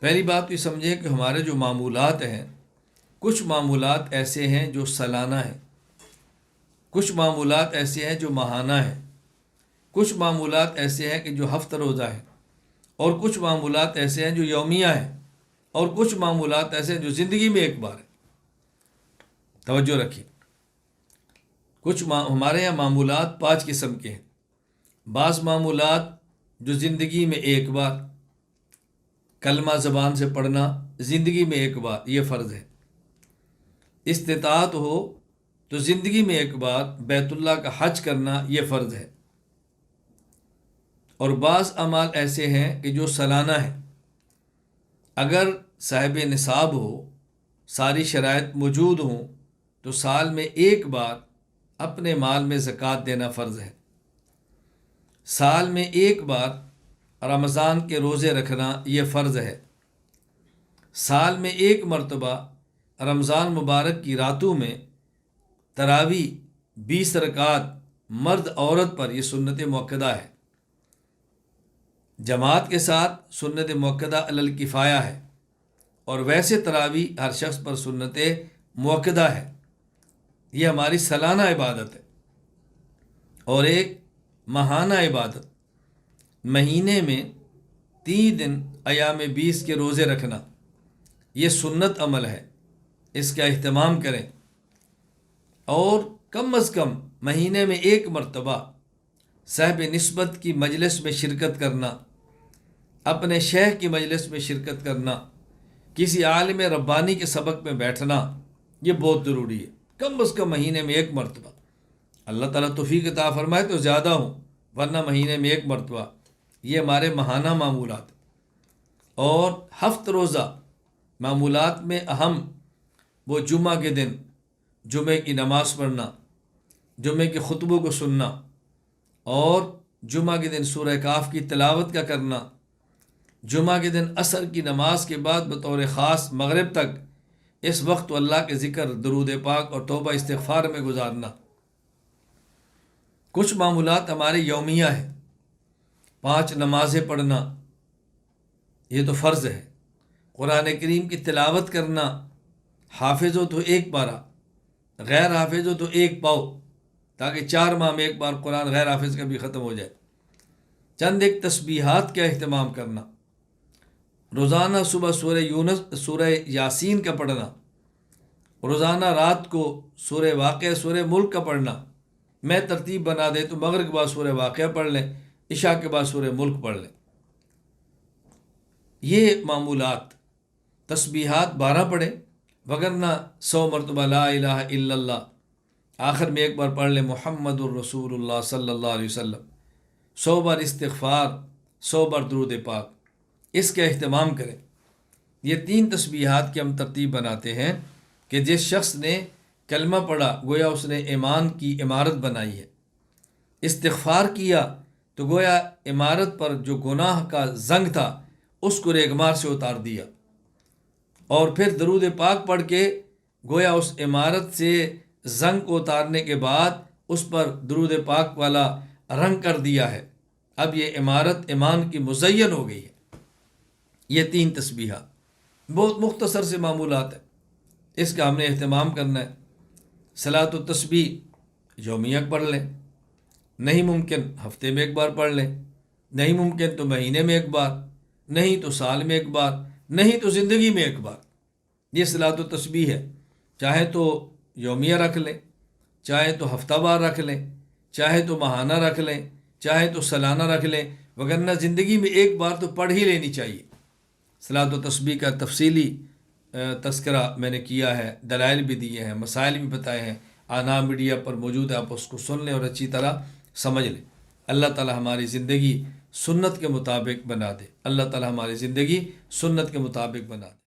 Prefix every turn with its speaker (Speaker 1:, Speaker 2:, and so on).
Speaker 1: پہلی بات تو یہ سمجھیں کہ ہمارے جو معمولات ہیں، کچھ معمولات ایسے ہیں جو سالانہ ہیں، کچھ معمولات ایسے ہیں جو ماہانہ ہیں، کچھ معمولات ایسے ہیں کہ جو ہفتہ روزہ ہیں، اور کچھ معمولات ایسے ہیں جو یومیہ ہیں، اور کچھ معمولات ایسے ہیں جو زندگی میں ایک بار ہیں۔ توجہ رکھیں، ہمارے یہاں معمولات 5 قسم کے ہیں۔ بعض معمولات جو زندگی میں ایک بار، کلمہ زبان سے پڑھنا زندگی میں ایک بار، یہ فرض ہے۔ استطاعت ہو تو زندگی میں ایک بار بیت اللہ کا حج کرنا یہ فرض ہے۔ اور بعض اعمال ایسے ہیں کہ جو سالانہ ہیں، اگر صاحب نصاب ہو، ساری شرائط موجود ہوں تو سال میں ایک بار اپنے مال میں زکوٰۃ دینا فرض ہے۔ سال میں ایک بار رمضان کے روزے رکھنا یہ فرض ہے۔ سال میں ایک مرتبہ رمضان مبارک کی راتوں میں تراویح 20 رکعت مرد عورت پر یہ سنت مؤکدہ ہے۔ جماعت کے ساتھ سنت مؤکدہ علی الکفایہ ہے، اور ویسے تراویح ہر شخص پر سنت مؤکدہ ہے۔ یہ ہماری سالانہ عبادت ہے۔ اور ایک ماہانہ عبادت، مہینے میں 3 دن ایام 20 کے روزے رکھنا، یہ سنت عمل ہے، اس کا اہتمام کریں۔ اور کم از کم مہینے میں ایک مرتبہ صاحب نسبت کی مجلس میں شرکت کرنا، اپنے شیخ کی مجلس میں شرکت کرنا، کسی عالم ربانی کے سبق میں بیٹھنا، یہ بہت ضروری ہے۔ کم از کم مہینے میں ایک مرتبہ، اللہ تعالیٰ توفیق عطا فرمائے تو زیادہ ہوں، ورنہ مہینے میں ایک مرتبہ، یہ ہمارے ماہانہ معمولات۔ اور ہفتہ روزہ معمولات میں اہم وہ جمعہ کے دن جمعہ کی نماز پڑھنا، جمعہ کے خطبوں کو سننا، اور جمعہ کے دن سورہ کاف کی تلاوت کا کرنا، جمعہ کے دن عصر کی نماز کے بعد بطور خاص مغرب تک اس وقت اللہ کے ذکر، درود پاک اور توبہ استغفار میں گزارنا۔ کچھ معمولات ہمارے یومیہ ہیں، 5 نمازیں پڑھنا یہ تو فرض ہے۔ قرآن کریم کی تلاوت کرنا، حافظ ہو تو ایک پارہ، غیر حافظ ہو تو ایک پاؤ، تاکہ 4 ماہ میں ایک بار قرآن غیر حافظ کا بھی ختم ہو جائے۔ چند ایک تسبیحات کا اہتمام کرنا، روزانہ صبح سورہ یاسین کا پڑھنا، روزانہ رات کو سورہ واقعہ، سورہ ملک کا پڑھنا۔ میں ترتیب بنا دے تو مغرب کے بعد سورہ واقعہ پڑھ لیں، عشاء کے بعد سورہ ملک پڑھ لیں۔ یہ معمولات، تسبیحات 12 پڑھیں، وگرنہ 100 مرتبہ لا الہ الا اللہ، آخر میں ایک بار پڑھ لیں محمد الرسول اللہ صلی اللہ علیہ وسلم، 100 بار استغفار، 100 بار درود پاک، اس کا اہتمام کریں۔ یہ 3 تسبیحات کی ہم ترتیب بناتے ہیں کہ جس شخص نے کلمہ پڑھا گویا اس نے ایمان کی عمارت بنائی ہے، استغفار کیا تو گویا عمارت پر جو گناہ کا زنگ تھا اس کو ریگمار سے اتار دیا، اور پھر درود پاک پڑھ کے گویا اس عمارت سے زنگ کو اتارنے کے بعد اس پر درود پاک والا رنگ کر دیا ہے۔ اب یہ عمارت ایمان کی مزین ہو گئی ہے۔ یہ 3 تسبیحات بہت مختصر سے معمولات ہیں، اس کا ہم نے اہتمام کرنا ہے۔ صلاۃ و تسبیح یومیہ پڑھ لیں، نہیں ممکن ہفتے میں ایک بار پڑھ لیں، نہیں ممکن تو مہینے میں ایک بار، نہیں تو سال میں ایک بار، نہیں تو زندگی میں ایک بار۔ یہ صلاۃ و تسبیح ہے، چاہے تو یومیہ رکھ لیں، چاہے تو ہفتہ وار رکھ لیں، چاہے تو ماہانہ رکھ لیں، چاہے تو سالانہ رکھ لیں، وگرنہ زندگی میں ایک بار تو پڑھ ہی لینی چاہیے۔ صلاۃ و تسبیح کا تفصیلی تذکرہ میں نے کیا ہے، دلائل بھی دیے ہیں، مسائل بھی بتائے ہیں، آنا میڈیا پر موجود ہے، آپ اس کو سن لیں اور اچھی طرح سمجھ لیں۔ اللہ تعالی ہماری زندگی سنت کے مطابق بنا دے، اللہ تعالی ہماری زندگی سنت کے مطابق بنا دے۔